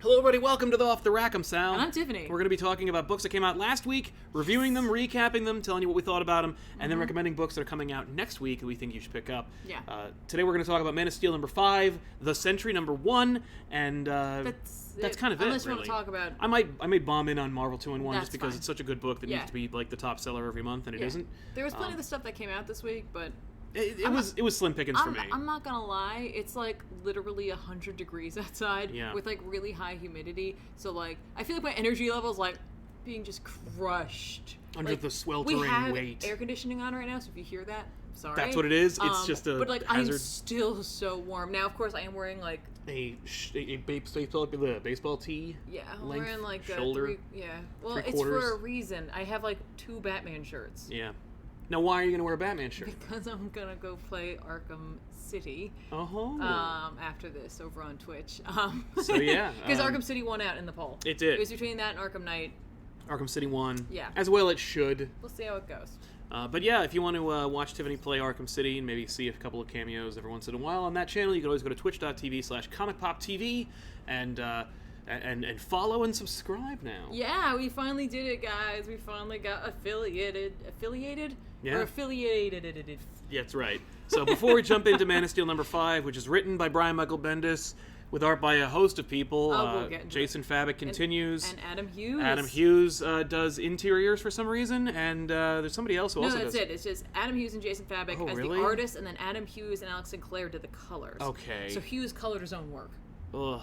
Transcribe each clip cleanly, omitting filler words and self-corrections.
Hello, everybody. Welcome to the Off the Rack. I'm Sal. And I'm Tiffany. We're going to be talking about books that came out last week, reviewing them, recapping them, telling you what we thought about them, and then recommending books that are coming out next week that we think you should pick up. Yeah. Today we're going to talk about Man of Steel number 5, The Sentry number 1, and that's kind of Unless it, you really. want to talk about... I might bomb in on Marvel 2-in-1 That's just because fine. it's such a good book that needs to be like the top seller every month, and it isn't. There was plenty of the stuff that came out this week, but... It was slim pickings for me. I'm not gonna lie, it's like literally 100 degrees outside with like really high humidity. So like, I feel like my energy level is like being just crushed Under like, the sweltering we have weight. air conditioning on right now, so if you hear that, sorry. That's what it is. It's just a but like hazard. I'm still so warm now. Of course, I am wearing like a baseball tee. Yeah, I'm length, wearing like shoulder. Well, three it's quarters. for a reason. I have like 2 Batman shirts. Yeah. Now, why are you going to wear a Batman shirt? Because I'm gonna go play Arkham City. After this over on Twitch. So yeah, because Arkham City won out in the poll. It did. It was between that and Arkham Knight. Arkham City won. Yeah. As well, it should. We'll see how it goes. But yeah, if you want to watch Tiffany play Arkham City and maybe see a couple of cameos every once in a while on that channel, you can always go to twitch.tv/ComicPOP and follow and subscribe now. Yeah, we finally did it, guys. We finally got affiliated. Yeah. Or affiliated. Yeah, that's right. So before we jump into Man of Steel number 5, which is written by Brian Michael Bendis, with art by a host of people, we'll get into Jason Fabok continues. And Adam Hughes. Adam Hughes does interiors for some reason, and there's somebody else who also does. No, that's it. It's just Adam Hughes and Jason Fabok as really? the artists, and then Adam Hughes and Alex Sinclair did the colors. Okay. So Hughes colored his own work. Ugh.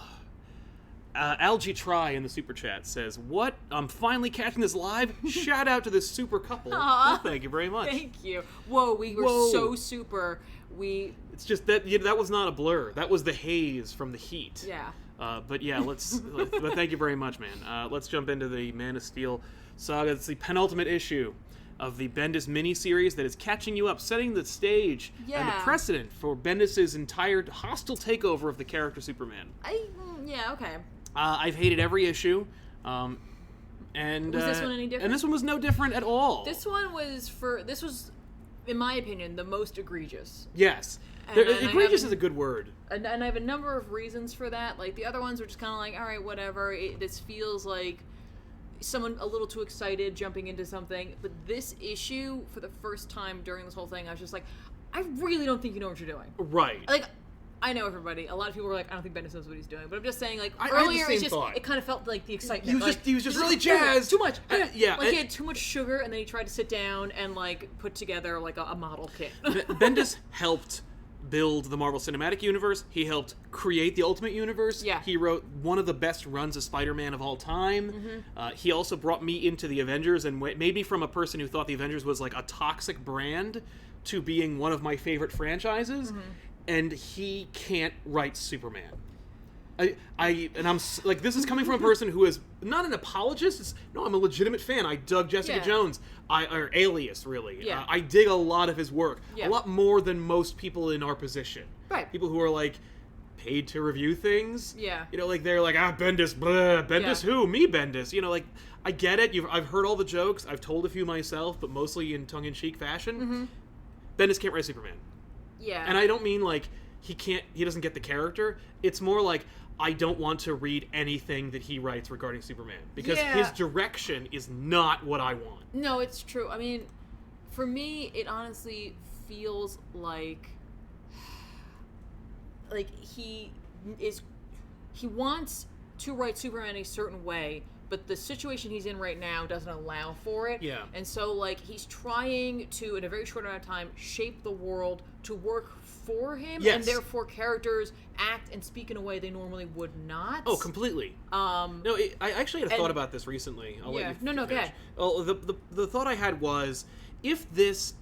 Algie Try in the super chat says, "What? I'm finally catching this live. Shout out to this super couple. Well, thank you very much. Thank you. Whoa, we were so super. It's just that that was not a blur. That was the haze from the heat. Yeah. But yeah, but thank you very much, man. Let's jump into the Man of Steel saga. It's the penultimate issue of the Bendis miniseries that is catching you up, setting the stage and the precedent for Bendis' entire hostile takeover of the character Superman. Okay. I've hated every issue. And was this one any different? And this one was no different at all. This was, in my opinion, the most egregious. Yes. Egregious is a good word. And I have a number of reasons for that. Like, the other ones were just kind of like, all right, whatever. This feels like someone a little too excited jumping into something. But this issue, for the first time during this whole thing, I was just like, I really don't think you know what you're doing. Right. Like, I know everybody. A lot of people were like, I don't think Bendis knows what he's doing. But I'm just saying, like, I earlier, had the same thought. It kind of felt like the excitement. He was just really jazzed. Too much. Yeah. Like, he had too much sugar, and then he tried to sit down and, like, put together, like, a model kit. Bendis helped build the Marvel Cinematic Universe. He helped create the Ultimate Universe. Yeah. He wrote one of the best runs of Spider-Man of all time. He also brought me into the Avengers and made me from a person who thought the Avengers was, like, a toxic brand to being one of my favorite franchises. And he can't write Superman. And I'm like, this is coming from a person who is not an apologist. I'm a legitimate fan. I dug Jessica Jones, or Alias, really. Yeah. I dig a lot of his work, Yeah. a lot more than most people in our position. Right. People who are like paid to review things. Yeah. You know, like they're like, Bendis, blah, Bendis who? Me, Bendis. You know, like I get it. I've heard all the jokes. I've told a few myself, but mostly in tongue-in-cheek fashion. Bendis can't write Superman. Yeah. And I don't mean like he doesn't get the character. It's more like I don't want to read anything that he writes regarding Superman because his direction is not what I want. No, it's true. I mean, for me, it honestly feels like he wants to write Superman a certain way, but the situation he's in right now doesn't allow for it. Yeah. And so, like, he's trying to, in a very short amount of time, shape the world to work for him, and therefore characters act and speak in a way they normally would not. Oh, completely. I actually had a thought about this recently. I'll let you go ahead. Well, the thought I had was, if this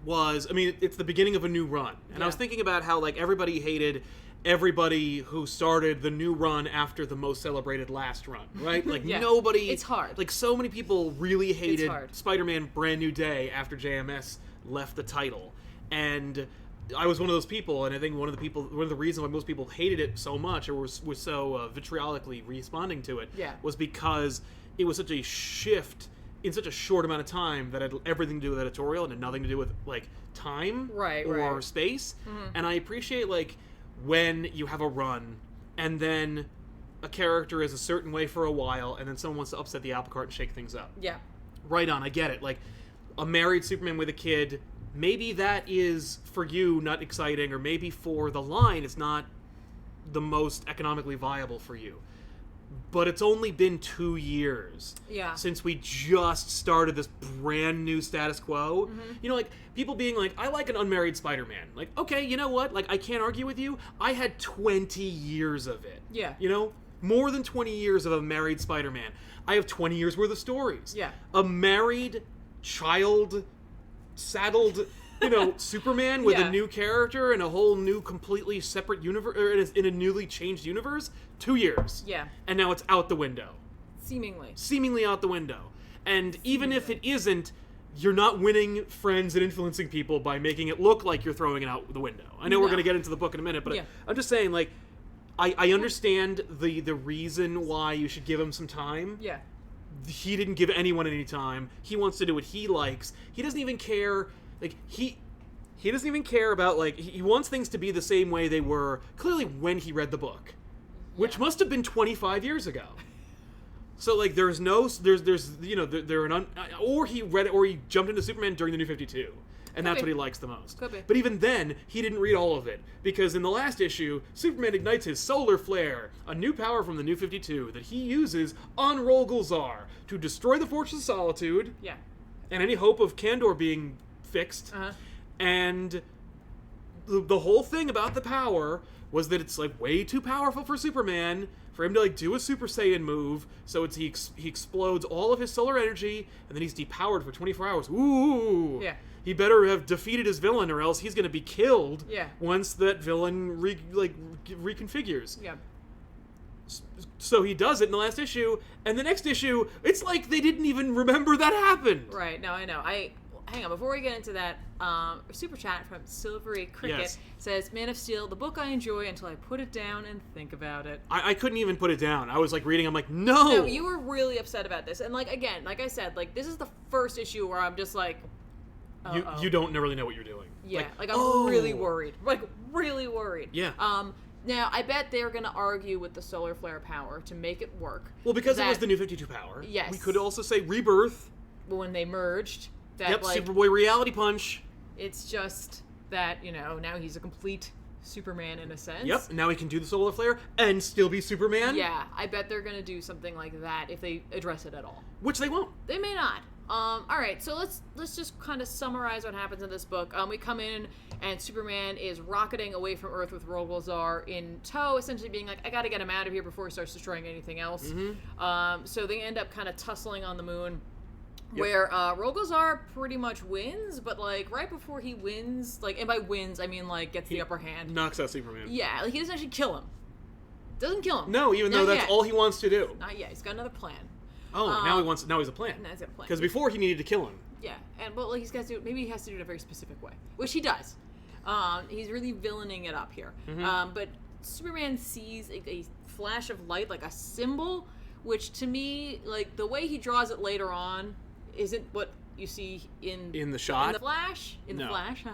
was, I mean, it's the beginning of a new run, and I was thinking about how, like, everybody hated everybody who started the new run after the most celebrated last run, right? Like, nobody... It's hard. Like, so many people really hated Spider-Man Brand New Day after JMS left the title. And I was one of those people, and I think one of the reasons why most people hated it so much, or was so vitriolically responding to it, was because it was such a shift in such a short amount of time that had everything to do with editorial and had nothing to do with, like, time or space. And I appreciate, like, when you have a run and then a character is a certain way for a while, and then someone wants to upset the apple cart and shake things up. Yeah. Right on, I get it. Like, a married Superman with a kid, maybe that is, for you, not exciting, or maybe for the line, it's not the most economically viable for you. But it's only been 2 years since we just started this brand new status quo. You know, like, people being like, I like an unmarried Spider-Man. Like, okay, you know what? Like, I can't argue with you. I had 20 years of it. Yeah. You know? More than 20 years of a married Spider-Man. I have 20 years worth of stories. Yeah. A married, child-saddled, you know, Superman with a new character and a whole new, completely separate universe, or in a newly changed universe, 2 years. Yeah. And now it's out the window. Seemingly out the window. And even if it isn't, you're not winning friends and influencing people by making it look like you're throwing it out the window. I know we're going to get into the book in a minute, but I'm just saying, like, I understand the reason why you should give him some time. Yeah. He didn't give anyone any time. He wants to do what he likes. He doesn't even care. Like, he doesn't even care about, like, he wants things to be the same way they were clearly when he read the book, which must have been 25 years ago. So, like, there's you know, or he read it, or he jumped into Superman during the New 52. And that's what he likes the most. Could be. But even then, he didn't read all of it. Because in the last issue, Superman ignites his solar flare, a new power from the New 52 that he uses on Rolgulzar to destroy the Fortress of Solitude. Yeah. And any hope of Kandor being fixed. And the whole thing about the power was that it's, like, way too powerful for Superman, for him to, like, do a Super Saiyan move, so he explodes all of his solar energy, and then he's depowered for 24 hours. Ooh! Yeah. He better have defeated his villain, or else he's going to be killed once that villain reconfigures. Yeah. So he does it in the last issue, and the next issue, it's like they didn't even remember that happened. Right, no, I know. Hang on, before we get into that, super chat from Silvery Cricket says, Man of Steel, the book I enjoy until I put it down and think about it. I couldn't even put it down. I was, like, reading, I'm like, no! No, you were really upset about this. And, like, again, like I said, like, this is the first issue where I'm just like, you don't really know what you're doing. Yeah, like I'm really worried. Like, really worried. Yeah. Now, I bet they're going to argue with the solar flare power to make it work. Well, because it was the New 52 power. Yes. We could also say Rebirth. When they merged. That, like, Superboy Reality Punch. It's just that, you know, now he's a complete Superman in a sense. Yep, now he can do the solar flare and still be Superman. Yeah, I bet they're going to do something like that if they address it at all. Which they won't. They may not. All right, so let's just kind of summarize what happens in this book. We come in, and Superman is rocketing away from Earth with Rolgulzar in tow, essentially being like, I gotta get him out of here before he starts destroying anything else. So they end up kind of tussling on the moon, where Rolgulzar pretty much wins, but, like, right before he wins, like, and by wins, I mean, like, gets the upper hand. Knocks out Superman. Yeah, like, he doesn't actually kill him. Doesn't kill him. No, even though that's all he wants to do. Not yet. He's got another plan. Oh, now he's a plan. Now he's got a plan. Because before he needed to kill him. Yeah, and well, he's got to. Maybe he has to do it in a very specific way, which he does. He's really villaining it up here. But Superman sees a flash of light, like a symbol, which to me, like the way he draws it later on, isn't what you see in the shot. In the Flash. The Flash.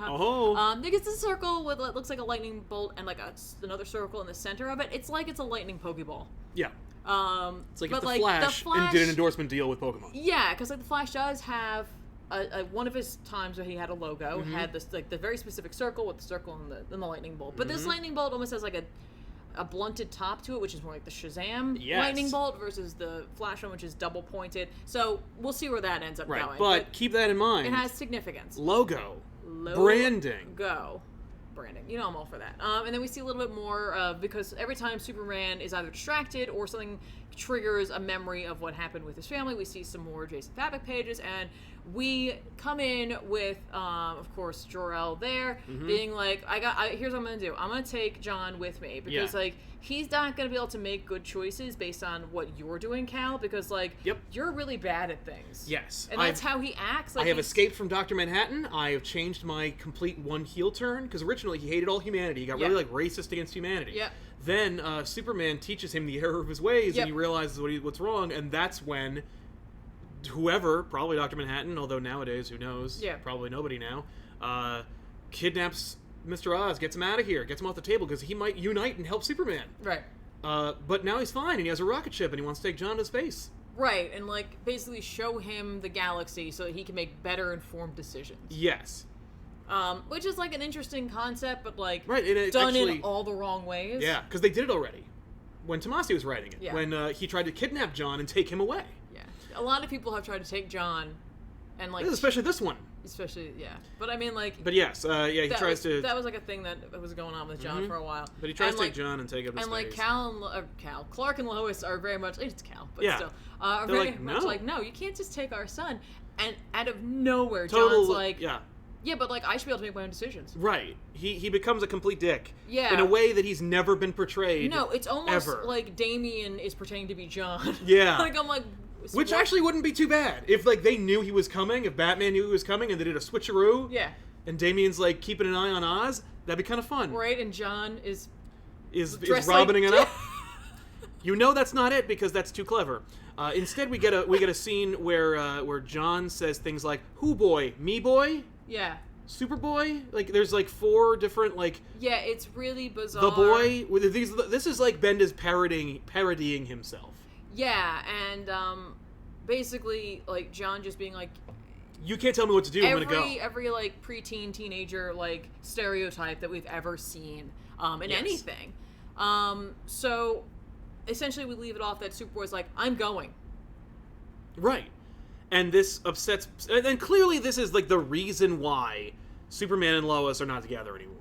It's a circle with what looks like a lightning bolt and like another circle in the center of it. It's like it's a lightning Pokeball. Yeah. It's like but if the like Flash did an endorsement deal with Pokemon. Yeah, because like the Flash does have one of his times where he had a logo had this like the very specific circle with the circle and the lightning bolt. But this lightning bolt almost has like a blunted top to it, which is more like the Shazam lightning bolt versus the Flash one, which is double pointed. So we'll see where that ends up going. But keep that in mind. It has significance. Logo. Branding. Branding. You know I'm all for that. And then we see a little bit more because every time Superman is either distracted or something triggers a memory of what happened with his family, we see some more Jason Fabok pages, and we come in with, of course, Jor-El there, being like, here's what I'm going to do. I'm going to take John with me, because, like, he's not going to be able to make good choices based on what you're doing, Cal, because, like, you're really bad at things. Yes. And that's how he acts. Like, I have escaped from Dr. Manhattan. I have changed my complete one heel turn, because originally he hated all humanity. He got really, like, racist against humanity. Yeah. Then Superman teaches him the error of his ways, and he realizes what's wrong, and that's when whoever, probably Dr. Manhattan, although nowadays, who knows, probably nobody now, kidnaps Mr. Oz, gets him out of here, gets him off the table, because he might unite and help Superman. Right. But now he's fine, and he has a rocket ship, and he wants to take John to space. Right, and, like, basically show him the galaxy so that he can make better informed decisions. Yes. Which is, like, an interesting concept, but, like, right, and it done actually, in all the wrong ways. Yeah, because they did it already. When Tomasi was writing it. Yeah. When he tried to kidnap John and take him away. Yeah. A lot of people have tried to take John and, like... Especially this one. Especially, yeah. But, I mean, like... But yes, he tries to... That was, like, a thing that was going on with John for a while. But he tries to take John and take him to space. And, like, Clark and Lois are very much... It's Cal, but yeah. still. Are They're very like, much no. like, no, you can't just take our son. And out of nowhere, Total, John's like... Yeah. Yeah, but, like, I should be able to make my own decisions. Right. He becomes a complete dick. Yeah. In a way that he's never been portrayed. No, it's almost ever. like Damien is pretending to be John. Yeah. Like, I'm like... Which actually wouldn't be too bad. If, like, they knew he was coming, if Batman knew he was coming, and they did a switcheroo. Yeah. And Damien's, like, keeping an eye on Oz, that'd be kind of fun. Right, and John is Robining like... it up. You know that's not it, because that's too clever. Instead, we get a scene where John says things like, "Who boy? Me boy? Yeah. Superboy?" Like, there's, like, 4 different, like... Yeah, it's really bizarre. The boy... This is like Bendis parodying himself. Yeah, and, basically, like, John just being like... You can't tell me what to do, I'm gonna go. Every, like, preteen, teenager, like, stereotype that we've ever seen, in anything. So, essentially we leave it off that Superboy's like, I'm going. Right. And this upsets... And clearly this is, like, the reason why Superman and Lois are not together anymore.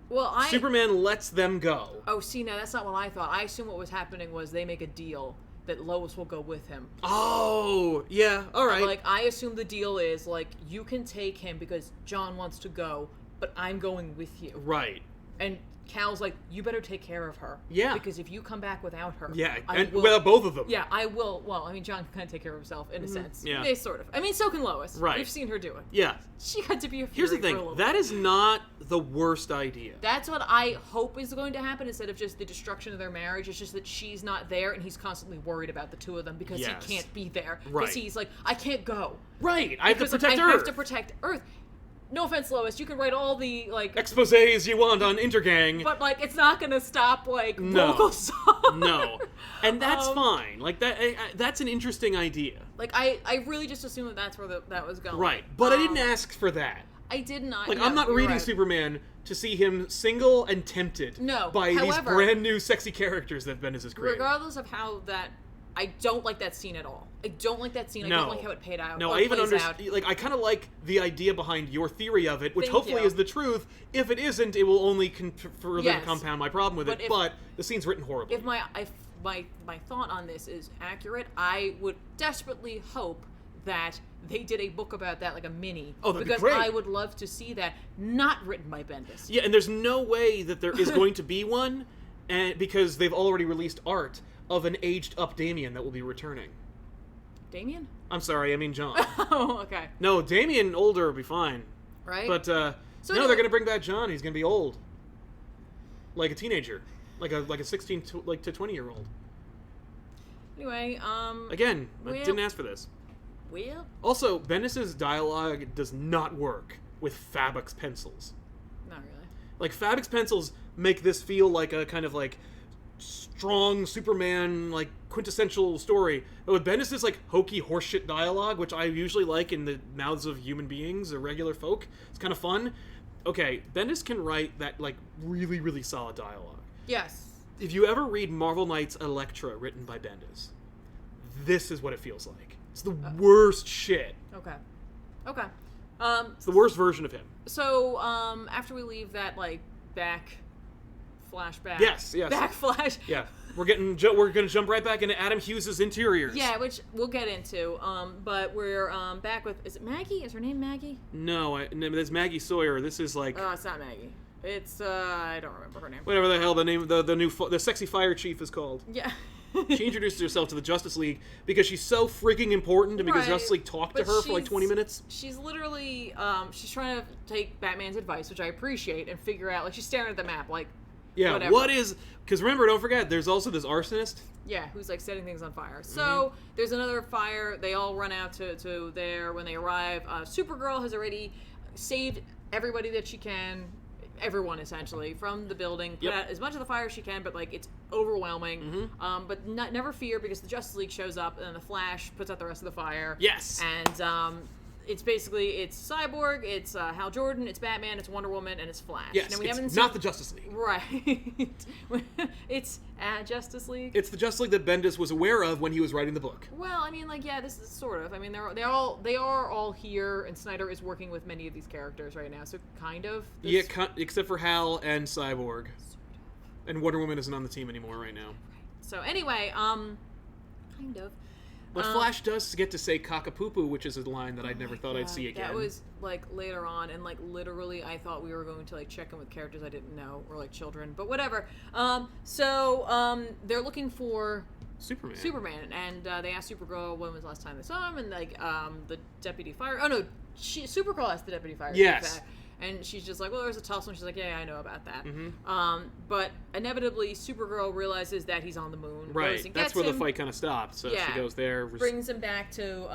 Well, Superman lets them go. Oh, see, now that's not what I thought. I assume what was happening was they make a deal that Lois will go with him. Oh, yeah, all right. Like, I assume the deal is, like, you can take him because John wants to go, but I'm going with you. Right. And Cal's like, you better take care of her. Yeah. Because if you come back without her... Yeah, and without both of them. Yeah, I will. Well, I mean, John can kind of take care of himself, in a sense. Yeah. Sort of. I mean, so can Lois. Right. We've seen her do it. Yeah. She had to be a fury Here's the for a thing. little That bit. is not the worst idea. That's what I hope is going to happen instead of just the destruction of their marriage. It's just that she's not there and he's constantly worried about the two of them because Yes. he can't be there. Right. Because he's like, I can't go. Right. I have to Because, like, protect Earth. I have to protect Earth. No offense, Lois. You can write all the, like... exposés you want on Intergang. But, like, it's not going to stop, like, No. Bulbasaur. No. And that's fine. Like, that's an interesting idea. Like, I really just assumed that that's where that was going. Right. But I didn't ask for that. I did not. Like, no, I'm not you're reading right. Superman to see him single and tempted by these however, brand new sexy characters that Bendis has created. Regardless of how that... I don't like that scene at all. I don't like that scene. No. I don't like how it paid out. No, I even understand. Like, I kind of like the idea behind your theory of it, which Thank hopefully you. is the truth. If it isn't, it will only further Yes. compound my problem with it. But the scene's written horribly. If my thought on this is accurate, I would desperately hope that they did a book about that, like a mini. Oh, that'd be because great. I would love to see that, not written by Bendis. Yeah, and there's no way that there is going to be one, and because they've already released art of an aged-up Damien that will be returning. Damien? I'm sorry, I mean John. Oh, okay. No, Damien older will be fine. Right? But, no, they're going to bring back John. He's going to be old. Like a teenager. Like a 16 to 20-year-old. Anyway, Again, I didn't ask for this. Well... Also, Bendis' dialogue does not work with Fabrics pencils. Not really. Like, Fabrics pencils make this feel like a kind of, like, strong Superman, like, quintessential story. But with Bendis' like, hokey horseshit dialogue, which I usually like in the mouths of human beings or regular folk, it's kind of fun. Okay, Bendis can write that, like, really, really solid dialogue. Yes. If you ever read Marvel Knights Elektra written by Bendis, this is what it feels like. It's the worst shit. Okay. Okay. It's the worst version of him. So, after we leave that, like, back flashback. Yes. Backflash. Yeah. We're gonna jump right back into Adam Hughes' interiors. Yeah, which we'll get into. But we're back with, is it Maggie? Is her name Maggie? No, there's Maggie Sawyer. This is like... it's not Maggie. It's I don't remember her name. Whatever the hell the name the sexy fire chief is called. Yeah. She introduces herself to the Justice League because she's so freaking important and because Justice League talked to her for like 20 minutes. She's literally she's trying to take Batman's advice, which I appreciate, and figure out, like, she's staring at the map like, yeah, whatever. what is, because remember, don't forget, there's also this arsonist. Yeah, who's like setting things on fire. So there's another fire. They all run out to there. When they arrive, Supergirl has already saved everybody that she can. everyone essentially from the building. Put Yep. out as much of the fire as she can, but like it's overwhelming. But never fear, because the Justice League shows up and then the Flash puts out the rest of the fire. Yes. And it's Cyborg, it's Hal Jordan, it's Batman, it's Wonder Woman, and it's Flash. Yes, Now, we it's haven't not the Justice League. Right. It's Justice League. It's the Justice League that Bendis was aware of when he was writing the book. Well, I mean, like, yeah, this is sort of. I mean, they are all here, and Snyder is working with many of these characters right now, so kind of. Yeah, except for Hal and Cyborg. And Wonder Woman isn't on the team anymore right now. So anyway, kind of. But Flash does get to say cockapoo, which is a line that I never thought I'd see again. That was, like, later on, and, like, literally I thought we were going to, like, check in with characters I didn't know, or, like, children, but whatever. They're looking for Superman, and they asked Supergirl when was the last time they saw him, and, like, the deputy fire... Oh, no, Supergirl asked the deputy fire. Yes. And she's just like, well, there's a tussle, and she's like, yeah, I know about that. But inevitably, Supergirl realizes that he's on the moon. Right, that's where the fight kind of stops. So she goes there. Brings him back to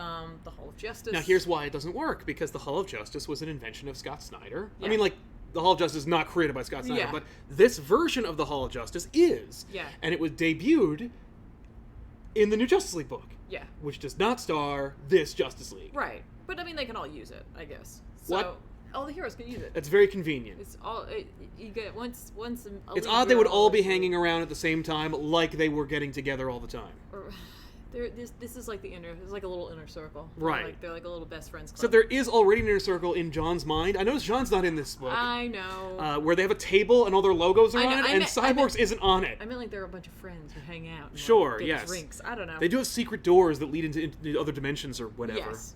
the Hall of Justice. Now, here's why it doesn't work, because the Hall of Justice was an invention of Scott Snyder. Yeah. I mean, like, the Hall of Justice is not created by Scott Snyder, but this version of the Hall of Justice is. Yeah. And it was debuted in the new Justice League book. Yeah. Which does not star this Justice League. Right. But, I mean, they can all use it, I guess. So, what? All the heroes can use it. That's very convenient. It's all you get once. It's odd they would all be hanging around at the same time, like they were getting together all the time. This is like it's like a little inner circle. Right. They're like a little best friends club. So there is already an inner circle in John's mind. I noticed John's not in this book. I know. Where they have a table and all their logos are on it, and Cyborg's isn't on it. I meant like they're a bunch of friends who hang out. And, sure, like, get yes. drinks. I don't know. They do have secret doors that lead into other dimensions or whatever. Yes.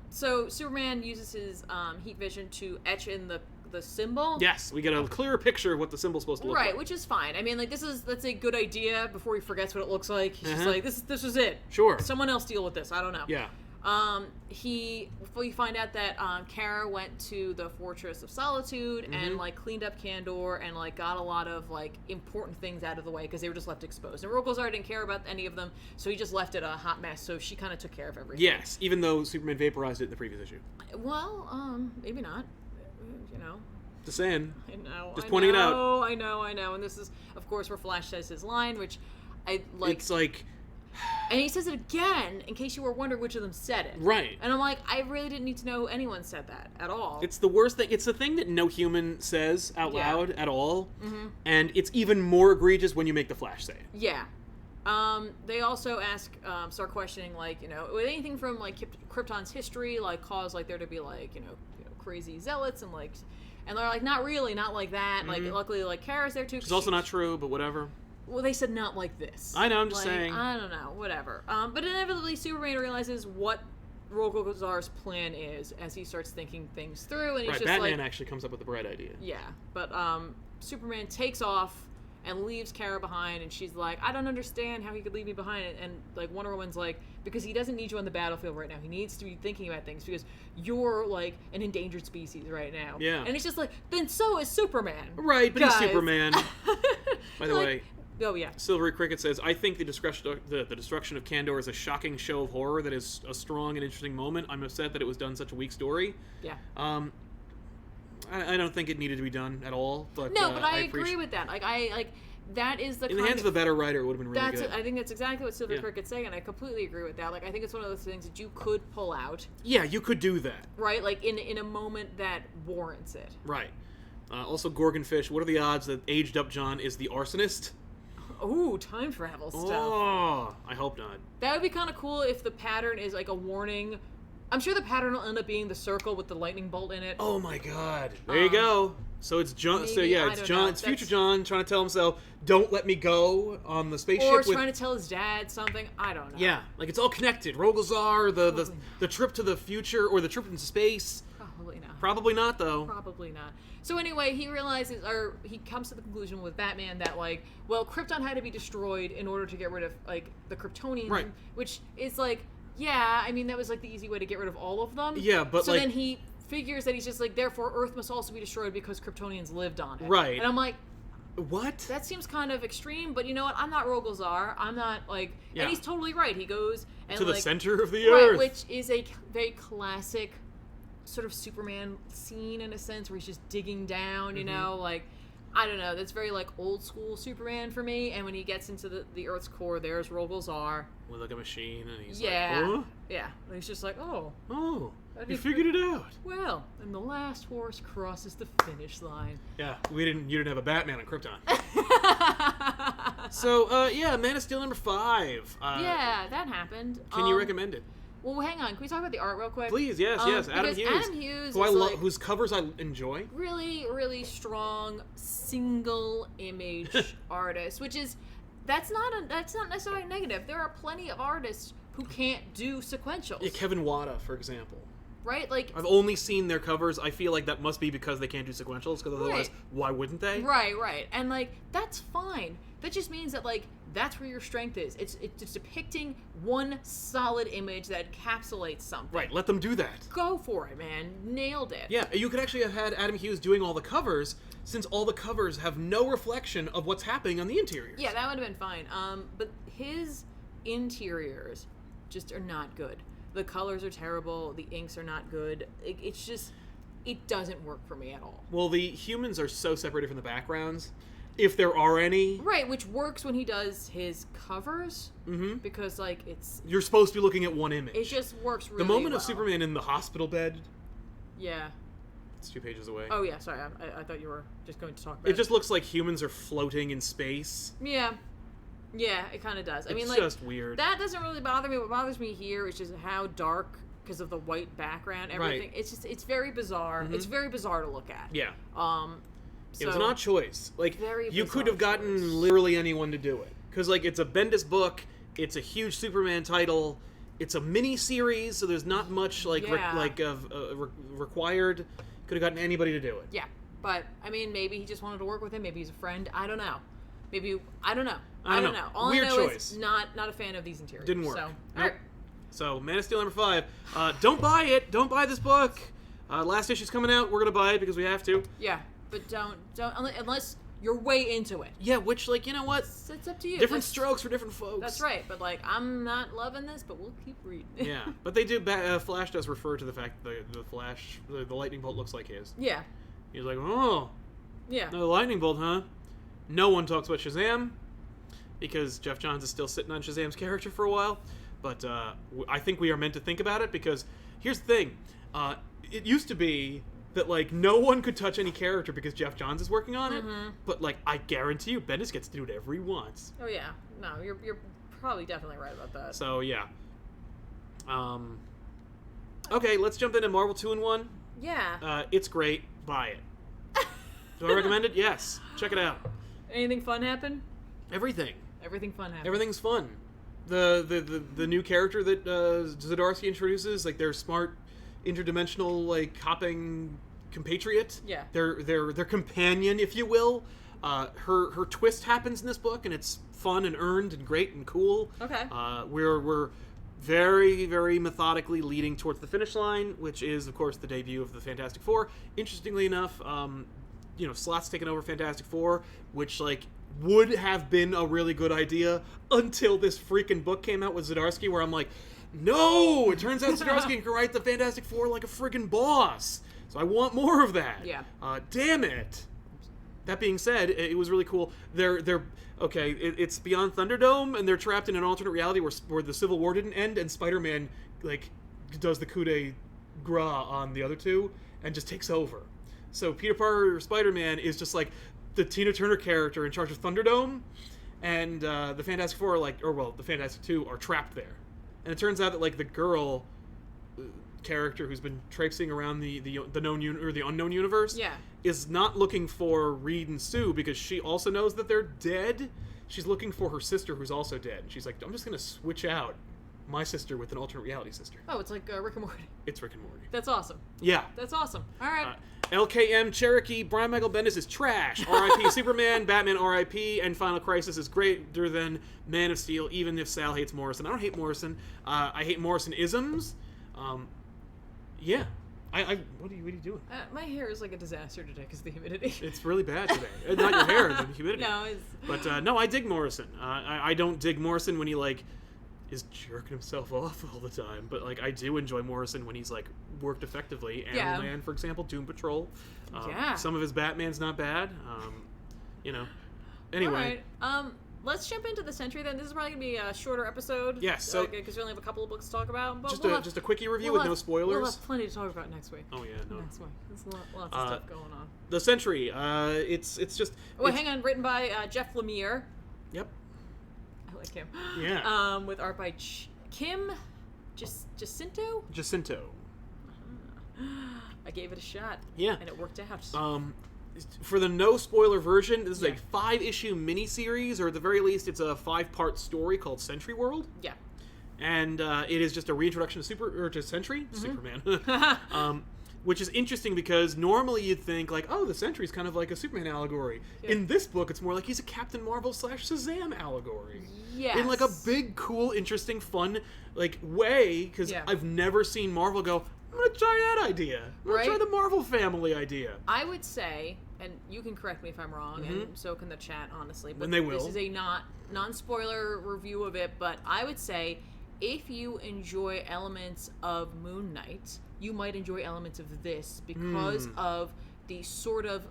So Superman uses his heat vision to etch in the symbol. Yes, we get a clearer picture of what the symbol's supposed to look like. Right, which is fine. I mean, like, that's a good idea before he forgets what it looks like. He's just like, this was it. Sure. Someone else deal with this. I don't know. Yeah. We find out that Kara went to the Fortress of Solitude and, like, cleaned up Kandor and, like, got a lot of, like, important things out of the way because they were just left exposed. And Rogolzar didn't care about any of them, so he just left it a hot mess, so she kind of took care of everything. Yes, even though Superman vaporized it in the previous issue. Well, maybe not. You know. Just saying. I know. Just pointing it out. I know. And this is, of course, where Flash says his line, which I like. It's like. And he says it again, in case you were wondering which of them said it. Right. And I'm like, I really didn't need to know anyone said that at all. It's the worst thing. It's the thing that no human says out loud at all. And it's even more egregious when you make the Flash say it. Yeah. They also start questioning, like, would anything from, like, Krypton's history, like, cause, like, there to be, like, crazy zealots and, like... And they're like, not really, not like that. Like, luckily, like, Kara's there, too. It's also not true, but whatever. Well, they said not like this. I know, I'm just saying. I don't know, whatever. But inevitably, Superman realizes what Rogolzar's plan is as he starts thinking things through. And he's just Batman actually comes up with the bright idea. Yeah, but Superman takes off and leaves Kara behind, and she's like, I don't understand how he could leave me behind. And like, Wonder Woman's like, because he doesn't need you on the battlefield right now. He needs to be thinking about things because you're like an endangered species right now. Yeah. And it's just like, then so is Superman. Right, but guys. he's Superman. By the way. Oh, yeah. Silvery Cricket says, I think the destruction of Kandor is a shocking show of horror that is a strong and interesting moment. I'm upset that it was done such a weak story. Yeah. I don't think it needed to be done at all. But no, but I agree with that. That is the in the hands of a better writer, it would have been really good. I think that's exactly what Silver Cricket's saying, and I completely agree with that. Like, I think it's one of those things that you could pull out. Yeah, you could do that. Right? Like, in a moment that warrants it. Right. Also, Gorgonfish, what are the odds that aged up John is the arsonist? Ooh, time travel stuff. Oh, I hope not. That would be kind of cool if the pattern is like a warning. I'm sure the pattern will end up being the circle with the lightning bolt in it. Oh my god. There you go. So it's John. So yeah, it's John. It's future John trying to tell himself, "Don't let me go on the spaceship." Or trying to tell his dad something. I don't know. Yeah, like it's all connected. Rogolzar, the trip to the future, or the trip into space. Probably not. Probably not, though. Probably not. So anyway, he realizes, or he comes to the conclusion with Batman that, like, well, Krypton had to be destroyed in order to get rid of, like, the Kryptonians. Right. Which is like, yeah, I mean, that was like the easy way to get rid of all of them. Yeah, but so like, then he figures that he's just like, therefore, Earth must also be destroyed because Kryptonians lived on it. Right. And I'm like, what? That seems kind of extreme, but you know what? I'm not Rogolzar. I'm not, like... Yeah. And he's totally right. He goes and, to the like, center of the Earth. Which is a very classic sort of Superman scene in a sense where he's just digging down, you know, like, I don't know, that's very like old school Superman for me. And when he gets into the Earth's core, there's Rogol Zar with like a machine, and he's like, huh? Yeah, and he's just like, oh, you figured it out. Well, and the last horse crosses the finish line. Yeah, you didn't have a Batman on Krypton. So yeah, Man of Steel #5. Yeah, that happened. Can you recommend it? Well, hang on. Can we talk about the art real quick? Please, yes. Adam Hughes, whose covers I enjoy. Really, really strong single image artist, which is that's not necessarily negative. There are plenty of artists who can't do sequentials. Yeah, Kevin Wada, for example. Right, like I've only seen their covers. I feel like that must be because they can't do sequentials. Because otherwise, why wouldn't they? Right, and like that's fine. That just means that like that's where your strength is. It's depicting one solid image that encapsulates something. Right, let them do that. Go for it, man. Nailed it. Yeah, you could actually have had Adam Hughes doing all the covers, since all the covers have no reflection of what's happening on the interiors. Yeah, that would have been fine. But his interiors just are not good. The colors are terrible. The inks are not good. It's just, it doesn't work for me at all. Well, the humans are so separated from the backgrounds, if there are any. Right, which works when he does his covers. Mm-hmm. Because, like, it's... You're supposed to be looking at one image. It just works really well. The moment of Superman in the hospital bed... Yeah. It's 2 pages away. Oh, yeah, sorry. I thought you were just going to talk about it. It just looks like humans are floating in space. Yeah. Yeah, it kind of does. I mean, it's like, just weird. That doesn't really bother me. What bothers me here is just how dark, because of the white background, everything. Right. It's just, it's very bizarre. Mm-hmm. It's very bizarre to look at. Yeah. So, it was an odd choice. Like, you could have gotten choice. literally anyone to do it. Because, like, it's a Bendis book, it's a huge Superman title, it's a mini-series, so there's not much, like, required. Could have gotten anybody to do it. Yeah. But, I mean, maybe he just wanted to work with him. Maybe he's a friend. I don't know. Maybe, I don't know. I don't know. All Weird I know choice. is not a fan of these interiors. Didn't work. So, nope. all right. So, Man of Steel #5. Don't buy it. Don't buy this book. Last issue's coming out. We're going to buy it because we have to. Yeah, but don't unless you're way into it. Yeah, which, like, you know what? It's up to you. Different strokes for different folks. That's right, but, like, I'm not loving this, but we'll keep reading. Yeah, but they do, Flash does refer to the fact that the Flash, the lightning bolt looks like his. Yeah. He's like, oh. Yeah. No lightning bolt, huh? No one talks about Shazam, because Jeff Johns is still sitting on Shazam's character for a while, but I think we are meant to think about it, because here's the thing. It used to be that, like, no one could touch any character because Jeff Johns is working on it, but, like, I guarantee you, Bendis gets to do whatever he wants. Oh, yeah. No, you're probably definitely right about that. So, yeah. Okay, let's jump into Marvel 2-in-1. Yeah. It's great. Buy it. Do I recommend it? Yes. Check it out. Anything fun happen? Everything. Everything fun happen. Everything's fun. The new character that Zdarsky introduces, like, their smart, interdimensional, like, hopping compatriot. Yeah. Their companion, if you will. Her twist happens in this book, and it's fun and earned and great and cool. Okay. We're very, very methodically leading towards the finish line, which is, of course, the debut of the Fantastic Four. Interestingly enough, Slott's taken over Fantastic Four, which, like, would have been a really good idea until this freaking book came out with Zdarsky, where I'm like, no! It turns out Zdarsky can write the Fantastic Four like a friggin' boss. So I want more of that. Yeah. Damn it. That being said, it was really cool. It's beyond Thunderdome, and they're trapped in an alternate reality where the Civil War didn't end, and Spider-Man, like, does the coup de grace on the other two and just takes over. So Peter Parker, Spider-Man, is just like the Tina Turner character in charge of Thunderdome, and the Fantastic Four the Fantastic Two are trapped there. And it turns out that, like, the girl character who's been traipsing around the known or the unknown universe, is not looking for Reed and Sue because she also knows that they're dead. She's looking for her sister who's also dead. And she's like, I'm just gonna switch out my sister with an alternate reality sister. Oh, it's like Rick and Morty. It's Rick and Morty. That's awesome. Yeah. That's awesome. All right. LKM Cherokee, Brian Michael Bendis is trash. R.I.P. Superman, Batman R.I.P. and Final Crisis is greater than Man of Steel, even if Sal hates Morrison. I don't hate Morrison. I hate Morrison-isms. Yeah. What are you doing? My hair is like a disaster today because of the humidity. It's really bad today. Not your hair, the humidity. No, it's... But, no, I dig Morrison. I don't dig Morrison when he, like, is jerking himself off all the time. But like, I do enjoy Morrison when he's like worked effectively. Yeah. Animal Man, for example, Doom Patrol. Yeah. Some of his Batman's not bad. You know. Anyway. All right. Let's jump into the Sentry then. This is probably gonna be a shorter episode. Yes. So because we only have a couple of books to talk about. But just a quickie review with no spoilers. We'll have plenty to talk about next week. Oh yeah, no. Next week. There's lots of stuff going on. The Sentry. It's just. Oh, hang on. Written by Jeff Lemire. Yep. I like him. Yeah. With art by Kim Jacinto. Jacinto. I gave it a shot. Yeah. And it worked out. For the no spoiler version, this is a 5-issue miniseries, or at the very least, it's a 5-part story called Sentry World. Yeah. And it is just a reintroduction to Sentry, Superman. Which is interesting because normally you'd think like, oh, the Sentry's kind of like a Superman allegory. Yeah. In this book, it's more like he's a Captain Marvel / Shazam allegory. Yes. In like a big, cool, interesting, fun like way, because I've never seen Marvel go, I'm gonna try that idea. I'm gonna try the Marvel family idea. I would say, and you can correct me if I'm wrong, and so can the chat, honestly. But when they will. This is a non-spoiler review of it, but I would say if you enjoy elements of Moon Knight, you might enjoy elements of this because of the sort of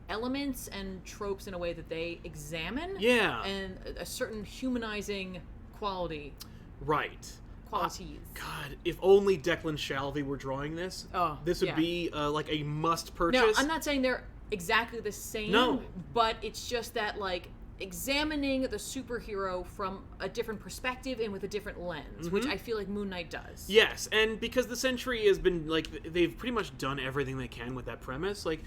elements and tropes in a way that they examine. Yeah. And a certain humanizing quality. Right. Qualities. God, if only Declan Shalvey were drawing this, this would be like a must purchase. No, I'm not saying they're exactly the same. No. But it's just that, like, examining the superhero from a different perspective and with a different lens, which I feel like Moon Knight does. Yes, and because the Sentry has been, like, they've pretty much done everything they can with that premise, like,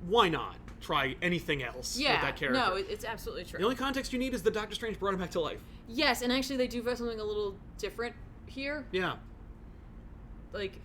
why not try anything else with that character? No, it's absolutely true. The only context you need is that Doctor Strange brought him back to life. Yes, and actually they do something a little different here. Yeah. Like,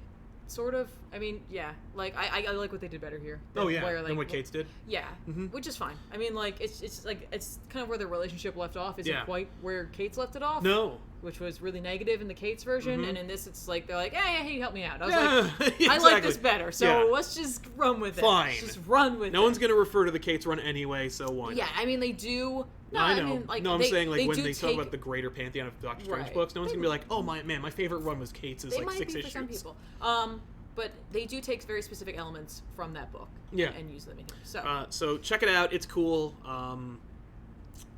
sort of. I mean, yeah. Like, I like what they did better here. Than what Kate's did. Yeah, which is fine. I mean, like, it's like it's kind of where their relationship left off. Isn't quite where Kate's left it off. No. Which was really negative in the Kate's version, and in this, it's like they're like, "Hey, help me out." I was like, exactly. "I like this better, so let's just run with it." Fine. Let's just run with it. No one's gonna refer to the Kate's run anyway, so why? Yeah, I mean they do. No, I know. I mean, like, I'm saying like when they talk take about the greater pantheon of Doctor Strange books, no one's gonna be like, "Oh my favorite run was Kate's." Is like 6 issues. They might be for some people. But they do take very specific elements from that book and use them in here. So check it out. It's cool.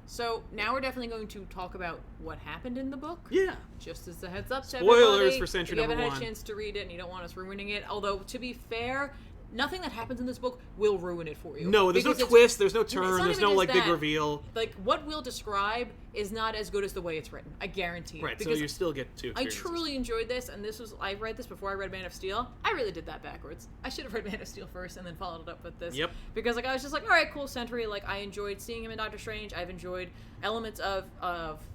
So now we're definitely going to talk about what happened in the book. Yeah. Just as a heads up to Spoilers everybody, for Sentry if you haven't #1. had a chance to read it and you don't want us ruining it. Although, to be fair, nothing that happens in this book will ruin it for you. No, there's no twist, there's no turn, there's no like big reveal. Like, what we'll describe is not as good as the way it's written. I guarantee it. Right, so you still get to I truly enjoyed this, and I read this before I read Man of Steel. I really did that backwards. I should have read Man of Steel first and then followed it up with this. Yep. Because like I was just like, all right, cool, Sentry. Like, I enjoyed seeing him in Doctor Strange. I've enjoyed elements of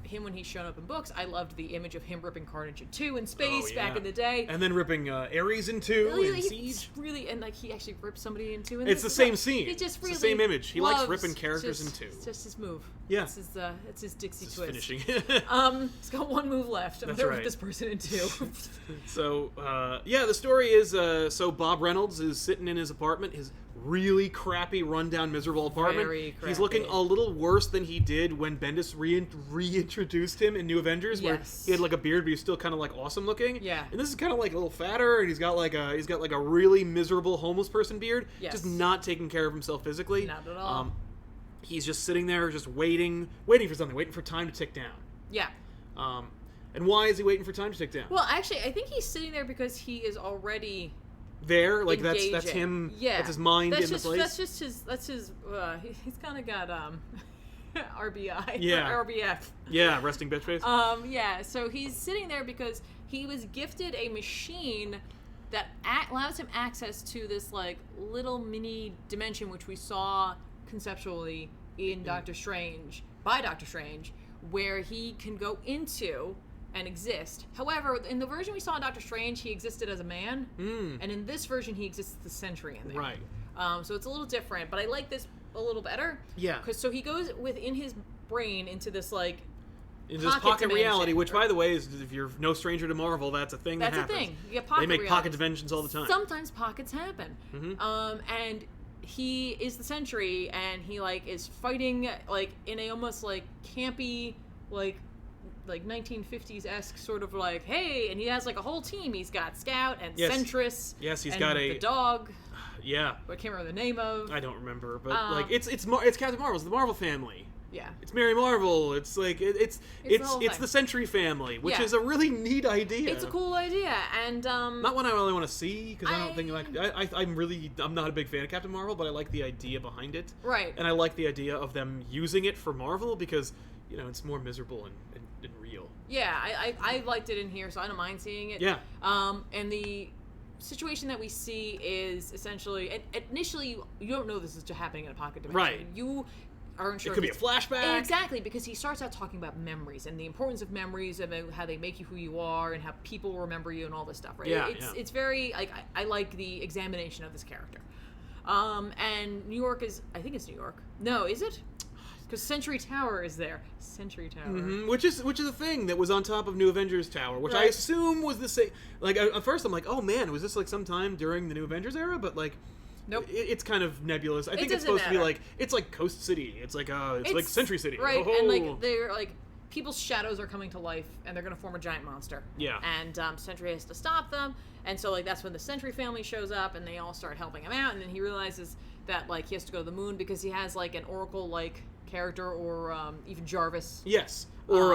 him when he's shown up in books. I loved the image of him ripping Carnage in 2 in space back in the day. And then ripping Ares in 2 in Siege. Really, and like he actually ripped somebody in 2 in It's the same scene. He just really it's the same image. He likes ripping characters in 2. It's just his move. Yeah. It's his Dixie twist. Finishing. He's got one move left. I'm gonna rip this person in 2. So, the story is, so Bob Reynolds is sitting in his apartment, his really crappy, rundown, miserable apartment. Very crappy. He's looking a little worse than he did when Bendis reintroduced him in New Avengers, where he had like a beard, but he was still kind of like awesome looking. Yeah. And this is kind of like a little fatter, and he's got like a really miserable homeless person beard. Yes. Just not taking care of himself physically. Not at all. He's just sitting there, just waiting for something, waiting for time to tick down. Yeah. And why is he waiting for time to tick down? Well, actually, I think he's sitting there because he is already there. Like engaging. that's him. Yeah, that's his mind that's in just, the place. That's just his. That's his. He's kind of got RBI. Yeah. RBF. Yeah, resting bitch face. Yeah. So he's sitting there because he was gifted a machine that allows him access to this like little mini dimension, which we saw conceptually in Doctor Strange by Doctor Strange, where he can go into and exist. However, in the version we saw in Doctor Strange, he existed as a man, and in this version, he exists as the Sentry in there. Right. So it's a little different, but I like this a little better. Yeah. So he goes within his brain into this like into this pocket reality, which, by the way, is if you're no stranger to Marvel, that's a thing. That's a thing. You get pocket They make reality. pocket dimensions all the time. Sometimes pockets happen. And he is the Sentry, and he like is fighting like in a almost like campy like like 1950s-esque sort of like, hey, and he has like a whole team. He's got Scout and Yes. Sentris. Yes, he's and got the dog. Yeah. Who I can't remember the name of. I don't remember, but like it's Captain Marvel. It's the Marvel family. Yeah. It's Mary Marvel. It's like it's the Sentry family, which is a really neat idea. It's a cool idea, and not one I really want to see because I don't think I'm not a big fan of Captain Marvel, but I like the idea behind it. Right. And I like the idea of them using it for Marvel because it's more miserable and real. Yeah, I liked it in here, so I don't mind seeing it. Yeah. And the situation that we see is essentially, and initially you don't know this is happening in a pocket dimension. Right. You aren't sure. It could be a flashback. Exactly, because he starts out talking about memories and the importance of memories and how they make you who you are and how people remember you and all this stuff, right? Yeah, it's very, like, I like the examination of this character. And New York is, I think it's New York. No, is it? Because Sentry Tower is there. Sentry Tower. Mm-hmm. Which is a thing that was on top of New Avengers Tower, which I Right. assume was the same. Like at first, I'm like, oh man, was this like sometime during the New Avengers era? But like, Nope. It's kind of nebulous. I think it's doesn't supposed to be matter. like it's like Coast City. It's like like Sentry City, right? Oh. And like they're like people's shadows are coming to life, and they're gonna form a giant monster. Yeah. And Sentry has to stop them, and so like that's when the Sentry family shows up, and they all start helping him out, and then he realizes that like he has to go to the moon because he has like an Oracle like character, or even Jarvis. Yes, or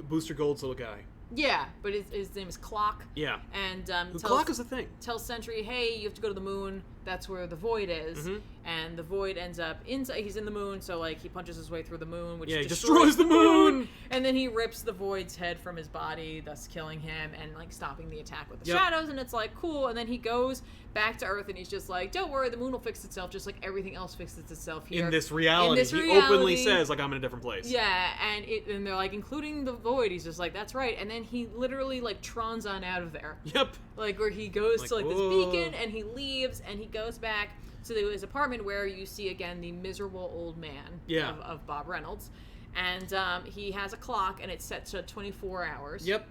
Booster Gold's little guy. Yeah, but his name is Clock. Yeah. And Clock is a thing. Tells Sentry, hey, you have to go to the moon. That's where the Void is. Mhm. And the Void ends up inside. He's in the moon, so like he punches his way through the moon, which he destroys destroys the moon. And then he rips the Void's head from his body, thus killing him and like stopping the attack with the Yep. shadows. And it's like cool. And then he goes back to Earth, and he's just like, don't worry, the moon will fix itself, just like everything else fixes itself here. In this reality, he openly says like I'm in a different place. Yeah, and they're like, including the Void. He's just like, that's right. And then he literally like trons on out of there. Yep. Like where he goes Like, to like whoa. this beacon, and he leaves, and he goes back to his apartment where you see again the miserable old man of Bob Reynolds, and he has a clock, and it's set to 24 hours. Yep.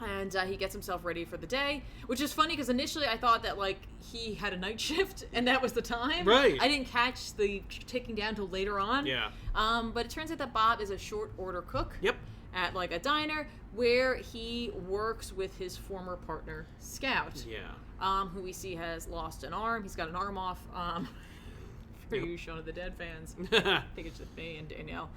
And he gets himself ready for the day, which is funny because initially I thought that like he had a night shift and that was the time. Right. I didn't catch the ticking down till later on. Yeah. But it turns out that Bob is a short order cook. Yep. At like a diner where he works with his former partner Scout. Yeah. Who we see has lost an arm. He's got an arm off. For you Shaun of the Dead fans. I think it's just me and Danielle.